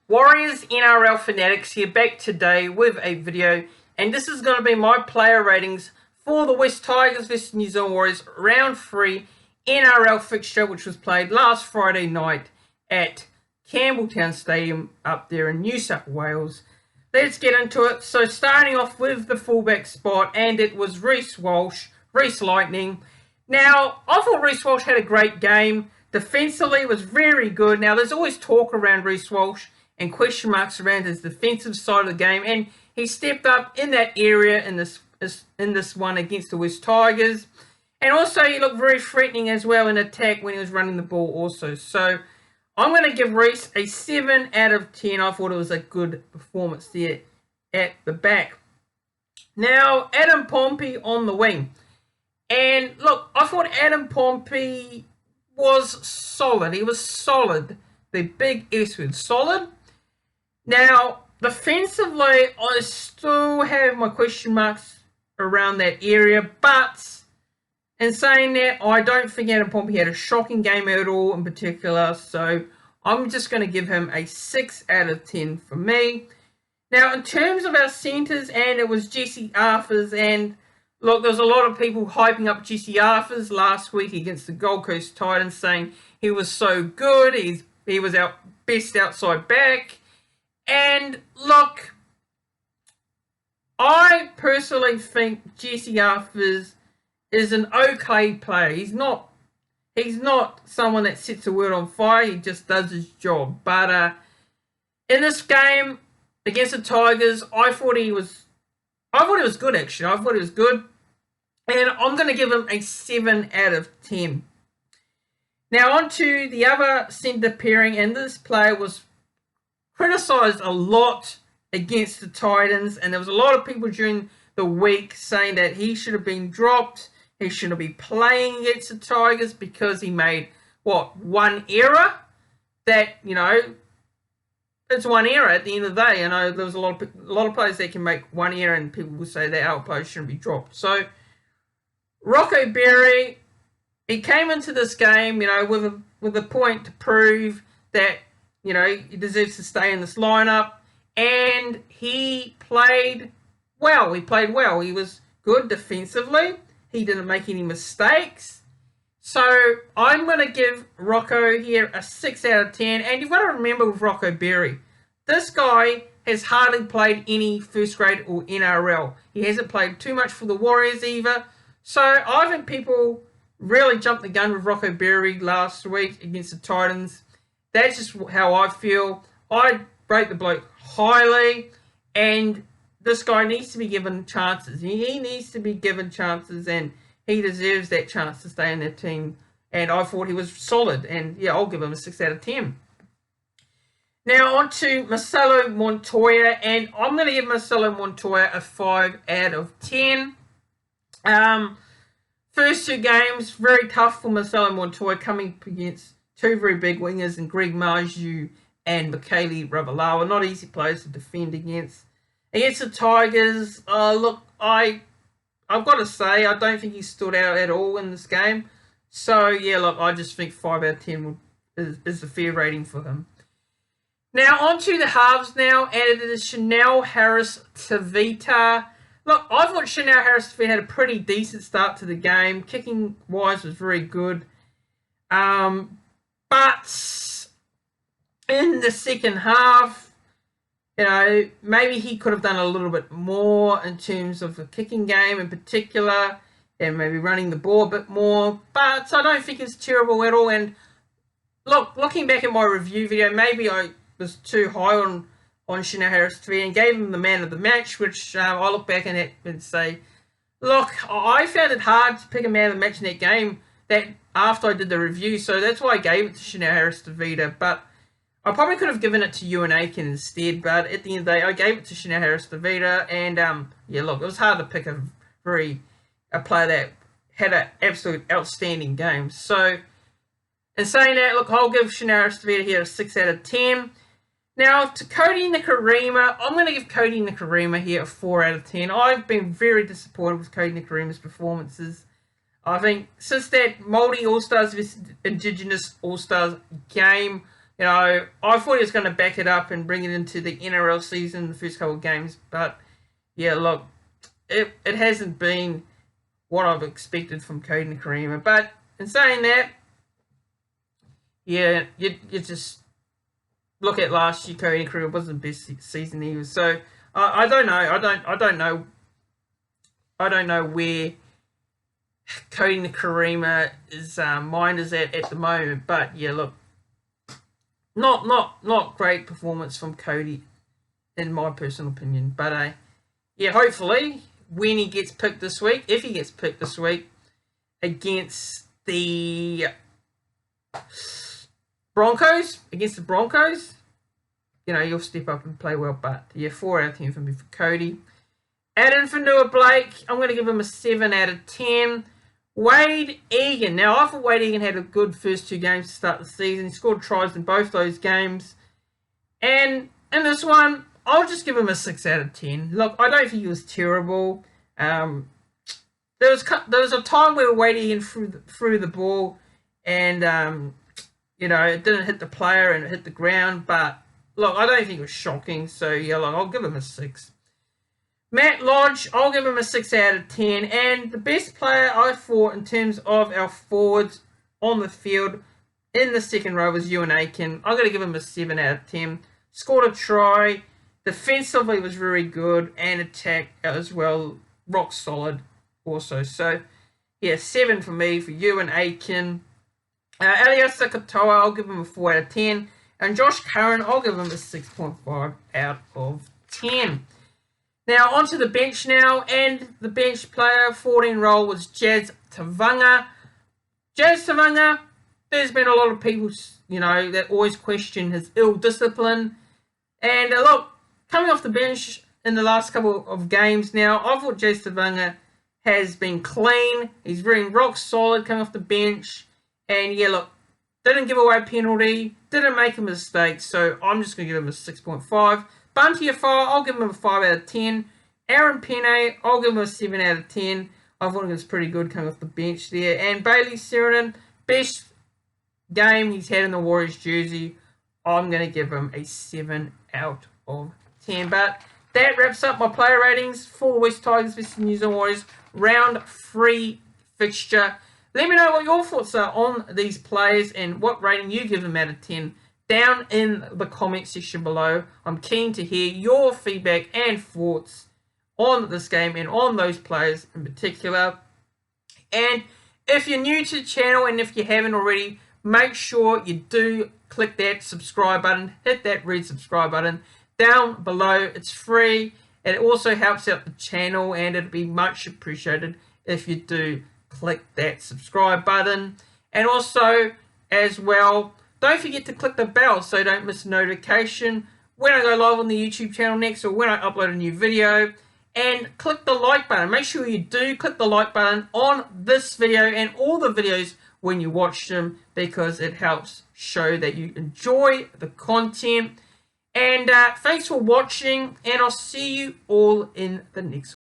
Warriors NRL Fanatics here, back today with a video, and this is going to be my player ratings for the West Tigers vs New Zealand Warriors round 3 NRL fixture, which was played last Friday night at Campbelltown Stadium up there in New South Wales. Let's get into it. So starting off with the fullback spot, and it was Reece Lightning. Now, I thought Reece Walsh had a great game. Defensively was very good. Now, there's always talk around Reece Walsh and question marks around his defensive side of the game, and he stepped up in that area in this one against the West Tigers. And also, he looked very threatening as well in attack when he was running the ball also. So, I'm going to give Reece a 7 out of 10. I thought it was a good performance there at the back. Now, Adam Pompey on the wing. And look, I thought Adam Pompey was solid. He was solid. The big S word, solid. Now, defensively, I still have my question marks around that area. But in saying that, I don't think Adam Pompey had a shocking game at all in particular. So I'm just going to give him a 6 out of 10 for me. Now, in terms of our centres, and it was Jesse Arthurs, and look, there's a lot of people hyping up Jesse Arthurs last week against the Gold Coast Titans, saying he was so good, he was our best outside back. And look, I personally think Jesse Arthurs is an okay player. He's not someone that sets the world on fire. He just does his job. But in this game against the Tigers, I thought he was good, actually. I thought he was good. And I'm going to give him a 7 out of 10. Now, on to the other centre pairing. And this player was criticised a lot against the Titans. And there was a lot of people during the week saying that he should have been dropped. He shouldn't be playing against the Tigers because he made, one error? That, it's one error at the end of the day. There was a lot of players that can make one error, and people will say that our players shouldn't be dropped. So, Rocco Berry, he came into this game, with a point to prove that, he deserves to stay in this lineup, and he played well. He was good defensively. He didn't make any mistakes. So, I'm going to give Rocco here a 6 out of 10. And you've got to remember with Rocco Berry, this guy has hardly played any first grade or NRL. He hasn't played too much for the Warriors either. So, I think people really jumped the gun with Rocco Berry last week against the Titans. That's just how I feel. I rate the bloke highly, and this guy needs to be given chances. He needs to be given chances, and he deserves that chance to stay in that team. And I thought he was solid. And, yeah, I'll give him a 6 out of 10. Now, on to Masala Montoya. And I'm going to give Masala Montoya a 5 out of 10. First two games, very tough for Masala Montoya, coming against two very big wingers in Greg Marju and Michaeli Ravalawa. Not easy players to defend against. Against the Tigers, look, I've got to say, I don't think he stood out at all in this game. So, yeah, look, I just think 5 out of 10 is a fair rating for him. Now, on to the halves now, and it is Chanel Harris-Tavita. Look, I thought Chanel Harris-Tavita had a pretty decent start to the game. Kicking-wise was very good. But in the second half, maybe he could have done a little bit more in terms of the kicking game in particular, and maybe running the ball a bit more. But I don't think it's terrible at all. And look, looking back at my review video, maybe I was too high on Chanel Harris-Tavita and gave him the man of the match, which I look back at and say, look, I found it hard to pick a man of the match in that game after I did the review. So that's why I gave it to Chanel Harris-Tavita. But I probably could have given it to Ewan Eagan instead, but at the end of the day, I gave it to Chanel Harris-Tavita, and yeah, look, it was hard to pick a player that had an absolute outstanding game. So, in saying that, look, I'll give Chanel Harris-Tavita here a 6 out of 10. Now, to Cody Nicarama, I'm going to give Cody Nicarama here a 4 out of 10. I've been very disappointed with Cody Nicarama's performances. I think since that Māori All-Stars vs Indigenous All-Stars game, You know, I thought he was going to back it up and bring it into the NRL season, the first couple of games. But, yeah, look, it hasn't been what I've expected from Cody Nicarama. But in saying that, yeah, you just look at last year. Cody Nicarama wasn't the best season either. So I don't know. I don't know where Cody Nicarama's mind is at the moment. But yeah, look, not great performance from Cody, in my personal opinion. But yeah, hopefully when he gets picked this week, if he gets picked this week against the Broncos, you know, you'll step up and play well. But yeah, 4 out of 10 for me for Cody. Adding Fanua Blake, I'm going to give him a 7 out of 10. Wade Eagan. Now, I thought Wade Eagan had a good first 2 games to start the season. He scored tries in both those games. And in this one, I'll just give him a 6 out of 10. Look, I don't think he was terrible. There was a time where Wade Eagan threw the ball and, you know, it didn't hit the player and it hit the ground. But, look, I don't think it was shocking. So, yeah, look, I'll give him a 6. Matt Lodge, I'll give him a 6 out of 10. And the best player I thought in terms of our forwards on the field in the second row was Ewan Aitken. I'm going to give him a 7 out of 10. Scored a try. Defensively was very good. And attack as well. Rock solid also. So, yeah, 7 for me for Ewan Aitken. Elias Katoa, I'll give him a 4 out of 10. And Josh Curran, I'll give him a 6.5 out of 10. Now, onto the bench now, and the bench player, 14 role, was Jazz Tavanga. Jazz Tavanga, there's been a lot of people, you know, that always question his ill discipline. And look, coming off the bench in the last couple of games now, I thought Jazz Tavanga has been clean. He's very rock solid coming off the bench. And yeah, look, didn't give away a penalty, didn't make a mistake, so I'm just going to give him a 6.5. Bunty Afar, I'll give him a 5 out of 10. Aaron Pene, I'll give him a 7 out of 10. I thought he was pretty good coming off the bench there. And Bailey Sheridan, best game he's had in the Warriors jersey. I'm going to give him a 7 out of 10. But that wraps up my player ratings for the West Tigers vs New Zealand Warriors round 3 fixture. Let me know what your thoughts are on these players and what rating you give them out of 10. Down in the comment section below. I'm keen to hear your feedback and thoughts on this game and on those players in particular. And if you're new to the channel and if you haven't already, make sure you do click that subscribe button. Hit that red subscribe button down below. It's free and it also helps out the channel, and it'd be much appreciated if you do click that subscribe button. And also, as well, don't forget to click the bell so you don't miss a notification when I go live on the YouTube channel next or when I upload a new video. And click the like button. Make sure you do click the like button on this video and all the videos when you watch them, because it helps show that you enjoy the content. And thanks for watching, and I'll see you all in the next one.